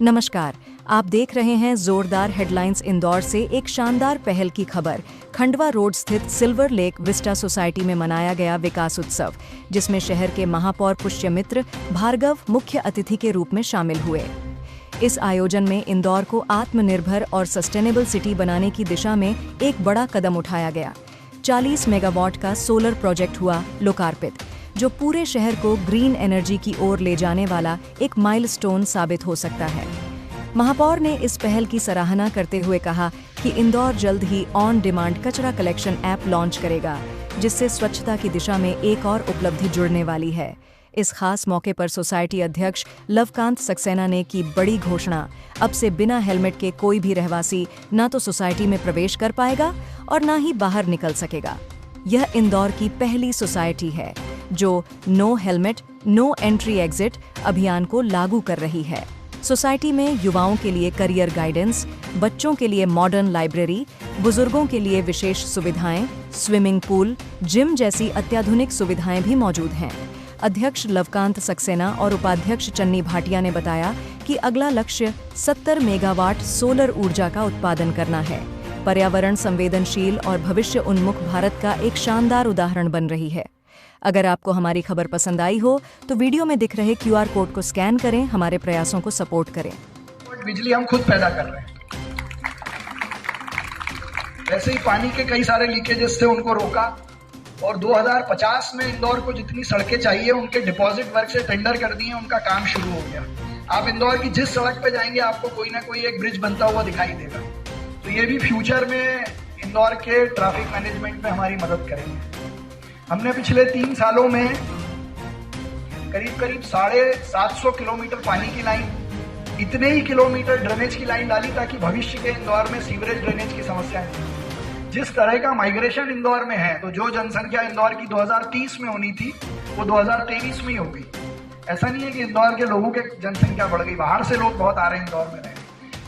नमस्कार, आप देख रहे हैं जोरदार हेडलाइंस। इंदौर से एक शानदार पहल की खबर। खंडवा रोड स्थित सिल्वर लेक विस्टा सोसाइटी में मनाया गया विकास उत्सव, जिसमें शहर के महापौर पुष्यमित्र भार्गव मुख्य अतिथि के रूप में शामिल हुए। इस आयोजन में इंदौर को आत्मनिर्भर और सस्टेनेबल सिटी बनाने की दिशा में एक बड़ा कदम उठाया गया। 40 मेगावाट का सोलर प्रोजेक्ट हुआ लोकार्पित, जो पूरे शहर को ग्रीन एनर्जी की ओर ले जाने वाला एक माइलस्टोन साबित हो सकता है। महापौर ने इस पहल की सराहना करते हुए कहा कि इंदौर जल्द ही ऑन डिमांड कचरा कलेक्शन ऐप लॉन्च करेगा, जिससे स्वच्छता की दिशा में एक और उपलब्धि जुड़ने वाली है। इस खास मौके पर सोसाइटी अध्यक्ष लवकांत सक्सेना ने की बड़ी घोषणा। अब से बिना हेलमेट के कोई भी रहवासी न तो सोसाइटी में प्रवेश कर पाएगा और न ही बाहर निकल सकेगा। यह इंदौर की पहली सोसाइटी है जो no helmet no entry exit अभियान को लागू कर रही है। सोसाइटी में युवाओं के लिए करियर गाइडेंस, बच्चों के लिए मॉडर्न लाइब्रेरी, बुजुर्गों के लिए विशेष सुविधाएं, स्विमिंग पूल, जिम जैसी अत्याधुनिक सुविधाएं भी मौजूद हैं। अध्यक्ष लवकांत सक्सेना और उपाध्यक्ष चन्नी भाटिया ने बताया कि अगला लक्ष्य 70 मेगावाट सोलर ऊर्जा का उत्पादन करना है। पर्यावरण संवेदनशील और भविष्य उन्मुख भारत का एक शानदार उदाहरण बन रही है। अगर आपको हमारी खबर पसंद आई हो तो वीडियो में दिख रहे QR कोड को स्कैन करें, हमारे प्रयासों को सपोर्ट करें। बिजली हम खुद पैदा कर रहे हैं। वैसे ही पानी के कई सारे लीकेजेस थे, उनको रोका और 2050 में इंदौर को जितनी सड़कें चाहिए उनके डिपॉजिट वर्क से टेंडर कर दिए, उनका काम शुरू हो गया। आप इंदौर की जिस सड़क पे जाएंगे आपको कोई ना कोई एक ब्रिज बनता हुआ दिखाई देगा। तो ये भी फ्यूचर में इंदौर के ट्रैफिक मैनेजमेंट में हमारी मदद करेंगे। हमने पिछले 3 सालों में करीब 750 किलोमीटर पानी की लाइन, इतने ही किलोमीटर ड्रेनेज की लाइन डाली ताकि भविष्य के इंदौर में सीवरेज ड्रेनेज की समस्या नहीं। जिस तरह का माइग्रेशन इंदौर में है, तो जो जनसंख्या इंदौर की 2030 में होनी थी वो 2023 में ही होगी। ऐसा नहीं है कि इंदौर के लोगों की जनसंख्या बढ़ गई, बाहर से लोग बहुत आ रहे हैं इंदौर में रहने।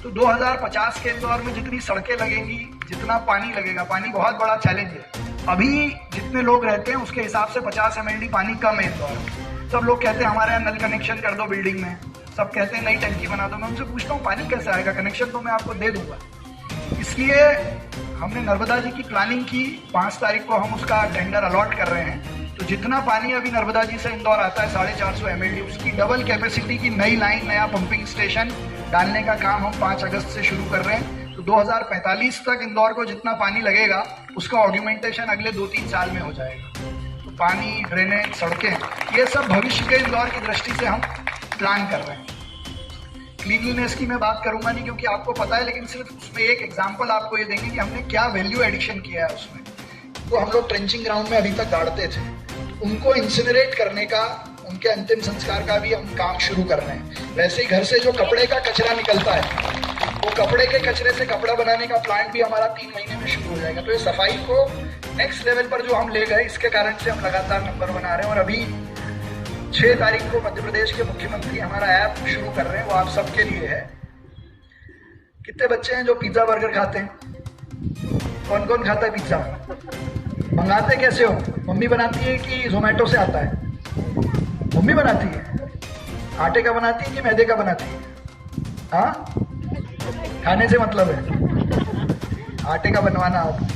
तो 2050 के इंदौर में जितनी सड़कें लगेंगी, जितना पानी लगेगा, पानी बहुत बड़ा चैलेंज है। अभी जितने लोग रहते हैं उसके हिसाब से 50 mld पानी कम है इंदौर में। सब लोग कहते हैं हमारे यहाँ नल कनेक्शन कर दो बिल्डिंग में, सब कहते हैं नई टंकी बना दो। मैं उनसे पूछता हूँ पानी कैसे आएगा? कनेक्शन तो मैं आपको दे दूंगा। इसलिए हमने नर्मदा जी की प्लानिंग की, 5 तारीख को हम उसका टेंडर अलॉट कर रहे हैं। तो जितना पानी अभी नर्मदा जी से इंदौर आता है 450 mld, उसकी डबल कैपेसिटी की नई लाइन, नया पंपिंग स्टेशन डालने का काम हम 5 अगस्त से शुरू कर रहे हैं। तो 2045 तक इंदौर को जितना पानी लगेगा उसका ऑग्यूमेंटेशन अगले 2-3 साल में हो जाएगा। तो पानी, ड्रेनेज, सड़कें, ये सब भविष्य के इंदौर की दृष्टि से हम प्लान कर रहे हैं। क्लीनलीनेस की मैं बात करूंगा नहीं क्योंकि आपको पता है, लेकिन सिर्फ उसमें एक एग्जांपल आपको ये देंगे कि हमने क्या वैल्यू एडिशन किया है उसमें। तो हम लोग ट्रेंचिंग ग्राउंड में अभी तक गाड़ते थे, उनको इंसिनरेट करने का, उनके अंतिम संस्कार का भी हम काम शुरू कर रहे हैं। वैसे ही घर से जो कपड़े का कचरा निकलता है, वो कपड़े के कचरे से कपड़ा बनाने का प्लांट भी हमारा 3 महीने में शुरू हो जाएगा। तो ये सफाई को नेक्स्ट लेवल पर जो हम ले गए, इसके कारण से हम लगातार नंबर बना रहे हैं। और अभी 6 तारीख को मध्य प्रदेश के मुख्यमंत्री हमारा ऐप शुरू कर रहे हैं, वो आप सबके लिए है। कितने बच्चे हैं जो पिज्जा बर्गर खाते हैं? कौन कौन खाता है पिज्जा? मंगाते कैसे हो? मम्मी बनाती है कि जोमेटो से आता है? मम्मी बनाती है। आटे का बनाती है कि मैदे का बनाती है? हाँ, खाने से मतलब है आटे का बनवाना। अब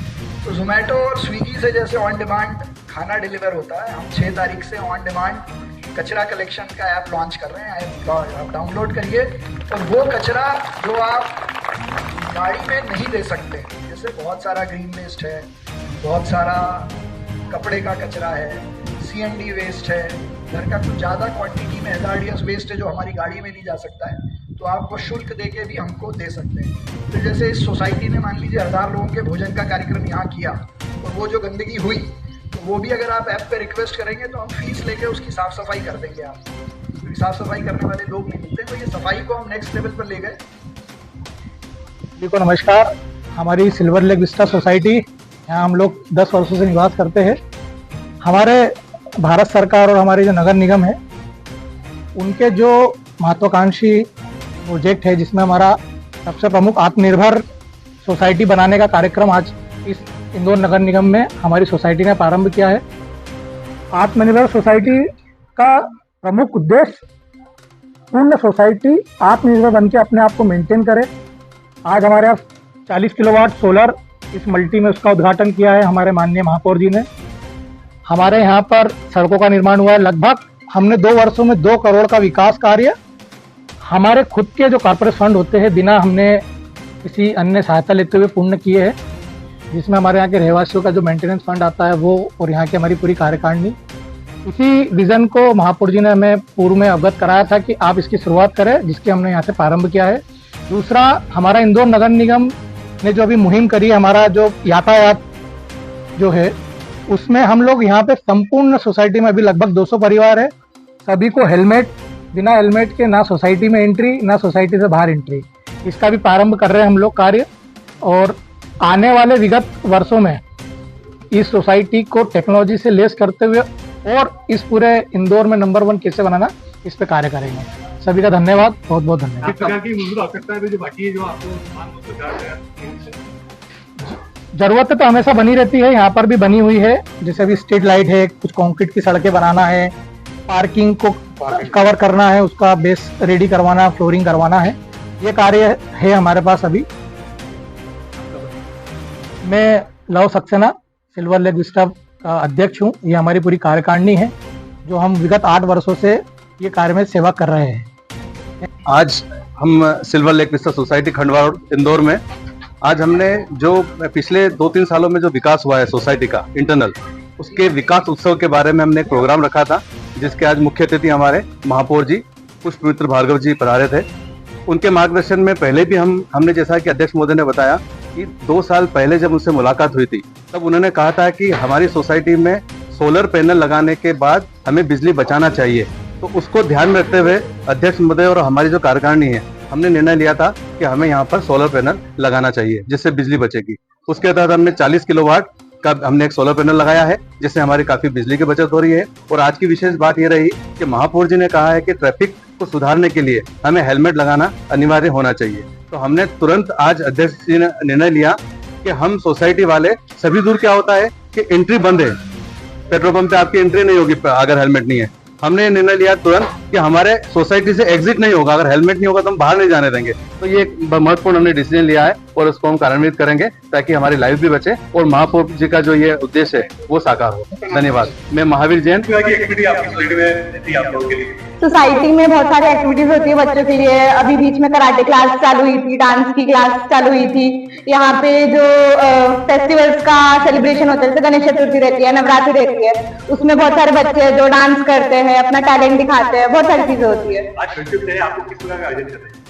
तो जोमेटो और स्विगी से जैसे ऑन डिमांड खाना डिलीवर होता है, हम 6 तारीख से ऑन डिमांड कचरा कलेक्शन का ऐप लॉन्च कर रहे हैं। ऐप आप डाउनलोड करिए और वो कचरा जो आप गाड़ी में नहीं दे सकते, जैसे बहुत सारा ग्रीन वेस्ट है, बहुत सारा कपड़े का कचरा है, CND वेस्ट है, घर का कुछ ज़्यादा क्वांटिटी में हैजार्डियस वेस्ट है जो हमारी गाड़ी में नहीं जा सकता है, तो आप वो शुल्क दे के भी हमको दे सकते हैं। तो जैसे इस सोसाइटी ने मान लीजिए 1000 लोगों के भोजन का कार्यक्रम यहाँ किया, और वो जो गंदगी हुई, तो वो भी अगर आप ऐप पे रिक्वेस्ट करेंगे तो हम फीस लेके उसकी साफ सफाई कर देंगे आप, क्योंकि साफ सफाई करने वाले लोग नहीं मिलते। तो ये सफाई को हम नेक्स्ट लेवल पर ले गए। देखो, नमस्कार। हमारी सिल्वर लेक विस्टा सोसाइटी, यहाँ हम लोग 10 वर्षों से निवास करते हैं। हमारे भारत सरकार और हमारे जो नगर निगम है, उनके जो महत्वाकांक्षी प्रोजेक्ट है, जिसमें हमारा सबसे प्रमुख आत्मनिर्भर सोसाइटी बनाने का कार्यक्रम आज इस इंदौर नगर निगम में हमारी सोसाइटी ने प्रारंभ किया है। आत्मनिर्भर सोसाइटी का प्रमुख उद्देश्य पूर्ण सोसाइटी आत्मनिर्भर बन के अपने आप को मेंटेन करे। आज हमारे यहाँ 40 किलोवाट सोलर इस मल्टी में उसका उद्घाटन किया है हमारे माननीय महापौर जी ने। हमारे यहाँ पर सड़कों का निर्माण हुआ है, लगभग हमने 2 वर्षों में 2 करोड़ का विकास कार्य हमारे खुद के जो कॉर्पोरेट फंड होते हैं बिना हमने किसी अन्य सहायता लेते हुए पूर्ण किए हैं, जिसमें हमारे यहाँ के रहवासियों का जो मेंटेनेंस फंड आता है वो और यहाँ की हमारी पूरी कार्यकारिणी। इसी विजन को महापौर जी ने हमें पूर्व में अवगत कराया था कि आप इसकी शुरुआत करें, जिसके हमने यहाँ से प्रारंभ किया है। दूसरा, हमारा इंदौर नगर निगम ने जो अभी मुहिम करी, हमारा जो यातायात जो है उसमें हम लोग यहाँ पे संपूर्ण सोसाइटी में अभी लगभग 200 परिवार है, सभी को हेलमेट, बिना हेलमेट के ना सोसाइटी में एंट्री ना सोसाइटी से बाहर एंट्री, इसका भी प्रारंभ कर रहे हैं हम लोग कार्य। और आने वाले विगत वर्षों में इस सोसाइटी को टेक्नोलॉजी से लेस करते हुए और इस पूरे इंदौर में नंबर 1 कैसे बनाना, इस पे कार्य करेंगे। सभी का धन्यवाद, बहुत बहुत धन्यवाद। किस प्रकार की मूलभूत आवश्यकताएं जो बाकी है जो आपको समान हो सरकार जरूरत तो हमेशा बनी रहती है, यहाँ पर भी बनी हुई है। जैसे अभी स्ट्रीट लाइट है, कुछ कंक्रीट की सड़कें बनाना है, पार्किंग को कवर करना है, उसका बेस रेडी करवाना, फ्लोरिंग करवाना है, ये कार्य है हमारे पास अभी। मैं love Saxena silver lake Vista का अध्यक्ष हूँ। ये हमारी पूरी कार्यकारिणी है जो हम विगत 8 वर्षों से ये कार्य में सेवा कर रहे हैं। आज हम silver lake Vista society Khandwa road Indore में आज हमने जो पिछले 2-3 सालों में जो विकास हुआ है सोसाइटी का इंटरनल, उसके विकास उत्सव के बारे में हमने एक प्रोग्राम रखा था, जिसके आज मुख्य अतिथि हमारे महापौर जी पुष्पमित्र भार्गव जी पधारे थे। उनके मार्गदर्शन में पहले भी हमने जैसा कि अध्यक्ष महोदय ने बताया कि 2 साल पहले जब उनसे मुलाकात हुई थी तब उन्होंने कहा था कि हमारी सोसाइटी में सोलर पैनल लगाने के बाद हमें बिजली बचाना चाहिए। तो उसको ध्यान में रखते हुए अध्यक्ष महोदय और हमारी जो कार्यकारिणी है, हमने निर्णय लिया था कि हमें यहाँ पर सोलर पैनल लगाना चाहिए जिससे बिजली बचेगी। उसके तहत हमने 40 किलोवाट का हमने एक सोलर पैनल लगाया है, जिससे हमारी काफी बिजली की बचत हो रही है। और आज की विशेष बात यह रही कि महापौर जी ने कहा है कि ट्रैफिक को सुधारने के लिए हमें हेलमेट लगाना अनिवार्य होना चाहिए। तो हमने तुरंत आज अध्यक्ष जी ने निर्णय लिया कि हम सोसाइटी वाले सभी दूर क्या होता है कि एंट्री बंद है, पेट्रोल पंप पे आपकी एंट्री नहीं होगी अगर हेलमेट नहीं है। हमने निर्णय लिया तुरंत कि हमारे सोसाइटी से एग्जिट नहीं होगा, अगर हेलमेट नहीं होगा तो हम बाहर नहीं जाने देंगे। तो ये एक महत्वपूर्ण हमने डिसीजन लिया है और उसको हम कार्यान्वित करेंगे ताकि हमारी लाइफ भी बचे और महापौर जी का जो ये उद्देश्य है वो साकार हो। धन्यवाद। मैं महावीर जैन। एक्टिविटी आपकी सोसाइटी में थी आप लोगों के लिए? सोसाइटी में बहुत सारी एक्टिविटीज होती है बच्चों के लिए। अभी बीच में कराटे क्लास चालू हुई थी, डांस की क्लास चालू हुई थी। यहाँ पे जो फेस्टिवल्स का सेलिब्रेशन होता है, जैसे गणेश चतुर्थी रहती है, नवरात्रि रहती है, उसमें बहुत सारे बच्चे जो डांस करते हैं, अपना टैलेंट दिखाते हैं, बहुत सारी चीजें होती है। आज फ्रेंडशिप डे आपको किस प्रकार का आयोजन कर रहे हैं?